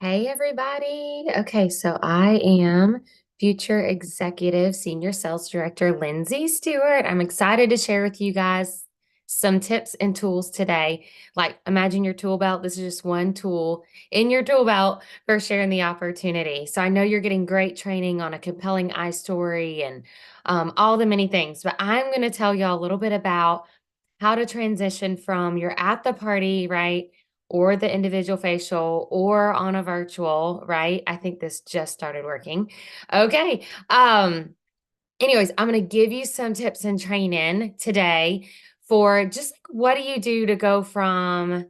Hey, everybody. Okay, so I am future executive senior sales director Lindsay Stewart. I'm excited to share with you guys some tips and tools today. Like, imagine your tool belt. This is just one tool in your tool belt for sharing the opportunity. So I know you're getting great training on a compelling iStory and all the many things, but I'm going to tell y'all a little bit about how to transition from you're at the party, right? Or the individual facial or on a virtual, right? I think this just started working. Okay. Anyways, I'm going to give you some tips and training today for just like, what do you do to go from,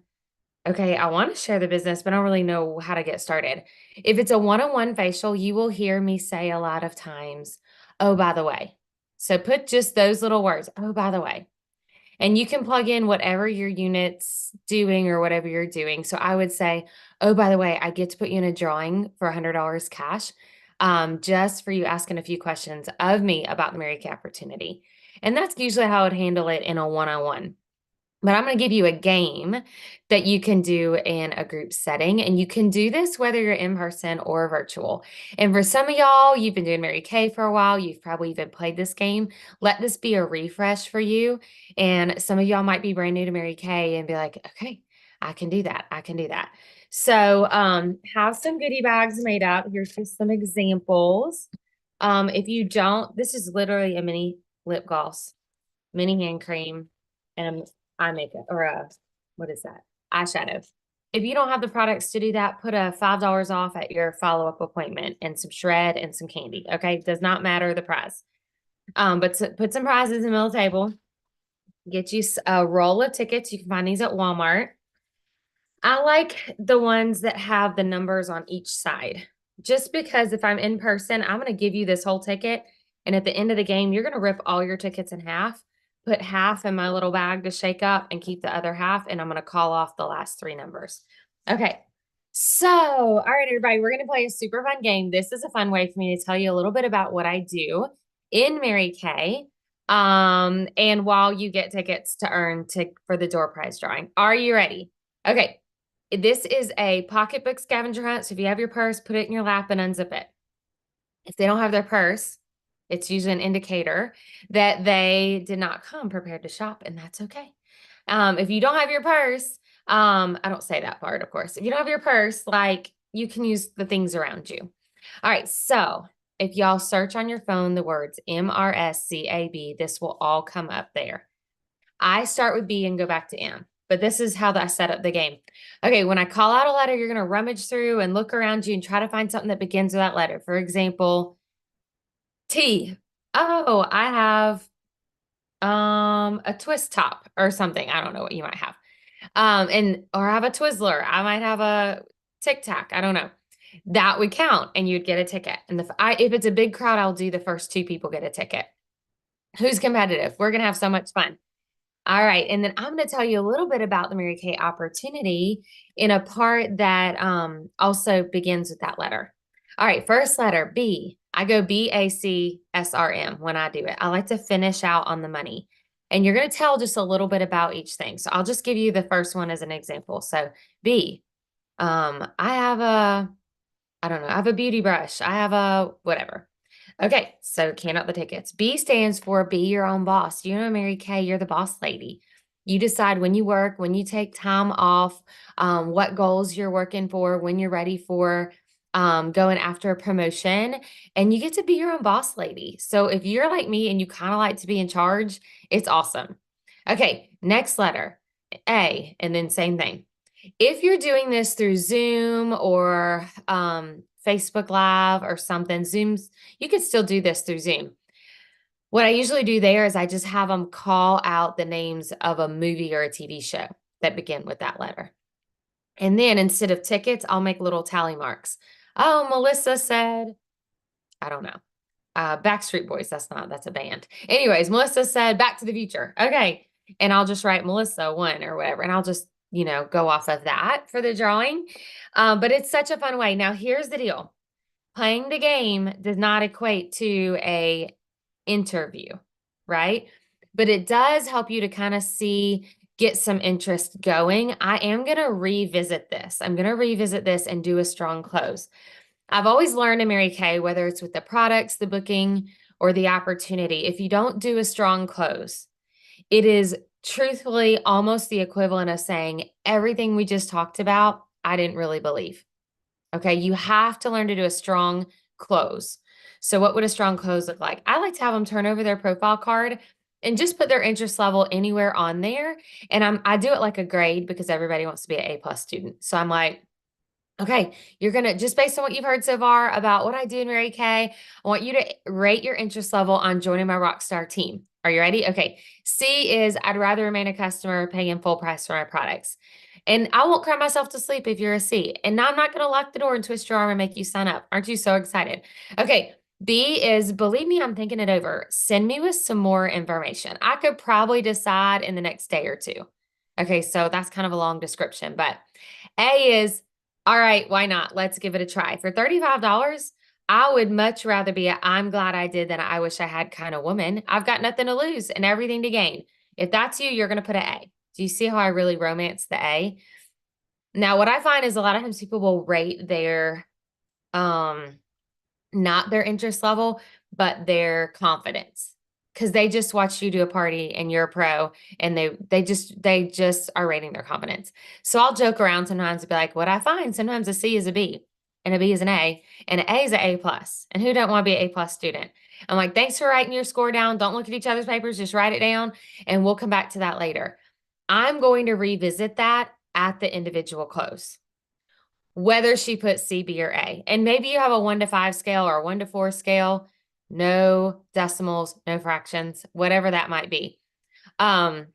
okay, I want to share the business, but I don't really know how to get started. If it's a one-on-one facial, you will hear me say a lot of times, oh, by the way. So put just those little words, oh, by the way. And you can plug in whatever your unit's doing or whatever you're doing. So I would say, oh, by the way, I get to put you in a drawing for $100 cash, just for you asking a few questions of me about the Mary Kay opportunity. And that's usually how I would handle it in a one-on-one. But I'm going to give you a game that you can do in a group setting. And you can do this whether you're in person or virtual. And for some of y'all, you've been doing Mary Kay for a while. You've probably even played this game. Let this be a refresh for you. And some of y'all might be brand new to Mary Kay and be like, okay, I can do that. I can do that. So have some goodie bags made up. Here's just some examples. If you don't, this is literally a mini lip gloss, mini hand cream, and eye makeup or what is that? Eyeshadow. If you don't have the products to do that, put a $5 off at your follow-up appointment and some shred and some candy. Okay. Does not matter the price. But put some prizes in the middle of the table. Get you a roll of tickets. You can find these at Walmart. I like the ones that have the numbers on each side, just because if I'm in person, I'm going to give you this whole ticket. And at the end of the game, you're going to rip all your tickets in half, put half in my little bag to shake up and keep the other half. And I'm going to call off the last three numbers. Okay. So, all right, everybody, we're going to play a super fun game. This is a fun way for me to tell you a little bit about what I do in Mary Kay. And while you get tickets to earn for the door prize drawing. Are you ready? Okay. This is a pocketbook scavenger hunt. So if you have your purse, put it in your lap and unzip it. If they don't have their purse, it's usually an indicator that they did not come prepared to shop, and that's okay. If you don't have your purse, I don't say that part, of course. If you don't have your purse, like you can use the things around you. All right. So if y'all search on your phone the words MRSCAB, this will all come up there. I start with B and go back to M. But this is how I set up the game. Okay, when I call out a letter, you're going to rummage through and look around you and try to find something that begins with that letter. For example, T. Oh, I have a twist top or something. I don't know what you might have. Or I have a Twizzler. I might have a Tic Tac. I don't know. That would count and you'd get a ticket. And if it's a big crowd, I'll do the first two people get a ticket. Who's competitive? We're going to have so much fun. All right. And then I'm going to tell you a little bit about the Mary Kay opportunity in a part that also begins with that letter. All right. First letter, B. I go BACSRM when I do it. I like to finish out on the money. And you're going to tell just a little bit about each thing. So I'll just give you the first one as an example. So B, I don't know, I have a beauty brush. I have a whatever. Okay, so can out the tickets. B stands for be your own boss. You know, Mary Kay, you're the boss lady. You decide when you work, when you take time off, what goals you're working for, when you're ready for going after a promotion, and you get to be your own boss lady. So if you're like me and you kind of like to be in charge, it's awesome. Okay, next letter, A, and then same thing. If you're doing this through Zoom or Facebook Live or something, you could still do this through Zoom. What I usually do there is I just have them call out the names of a movie or a TV show that begin with that letter. And then instead of tickets, I'll make little tally marks. Oh, Melissa said, I don't know. Backstreet Boys, that's a band. Anyways, Melissa said Back to the Future. Okay. And I'll just write Melissa 1 or whatever. And I'll just, go off of that for the drawing. But it's such a fun way. Now, here's the deal. Playing the game does not equate to a interview, right? But it does help you to kind of get some interest going, I am going to revisit this. I'm going to revisit this and do a strong close. I've always learned in Mary Kay, whether it's with the products, the booking, or the opportunity, if you don't do a strong close, it is truthfully almost the equivalent of saying everything we just talked about, I didn't really believe. Okay, you have to learn to do a strong close. So, what would a strong close look like? I like to have them turn over their profile card and just put their interest level anywhere on there. And I do it like a grade because everybody wants to be an A+ student. So I'm like, okay, you're going to, just based on what you've heard so far about what I do in Mary Kay, I want you to rate your interest level on joining my Rockstar team. Are you ready? Okay. C is I'd rather remain a customer paying full price for my products. And I won't cry myself to sleep if you're a C. And now I'm not going to lock the door and twist your arm and make you sign up. Aren't you so excited? Okay. B is, believe me, I'm thinking it over. Send me with some more information. I could probably decide in the next day or two. Okay. So that's kind of a long description, but A is, all right, why not? Let's give it a try. For $35, I would much rather be a I'm glad I did than I wish I had kind of woman. I've got nothing to lose and everything to gain. If that's you, you're going to put an A. Do you see how I really romance the A? Now, what I find is a lot of times people will rate their not their interest level, but their confidence. Because they just watched you do a party and you're a pro and they just are rating their confidence. So I'll joke around sometimes and be like, what I find sometimes a C is a B and a B is an A and an A is an A+. And who don't want to be an A+ student? I'm like, thanks for writing your score down. Don't look at each other's papers, just write it down and we'll come back to that later. I'm going to revisit that at the individual close, whether she puts C, B, or A. And maybe you have a 1 to 5 scale or a 1 to 4 scale, no decimals, no fractions, whatever that might be. But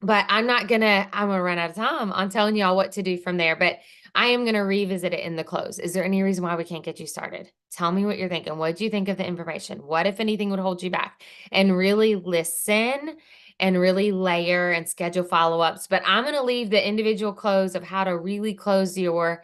I'm gonna run out of time on telling y'all what to do from there, but I am gonna revisit it in the close. Is there any reason why we can't get you started? Tell me what you're thinking. What did you think of the information? What, if anything, would hold you back? And really listen and really layer and schedule follow-ups. But I'm gonna leave the individual close of how to really close your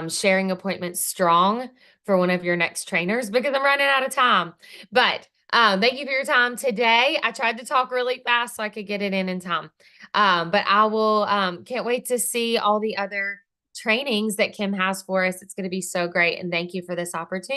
sharing appointments strong for one of your next trainers because I'm running out of time. But thank you for your time today. I tried to talk really fast so I could get it in time. But I will, can't wait to see all the other trainings that Kim has for us. It's going to be so great. And thank you for this opportunity.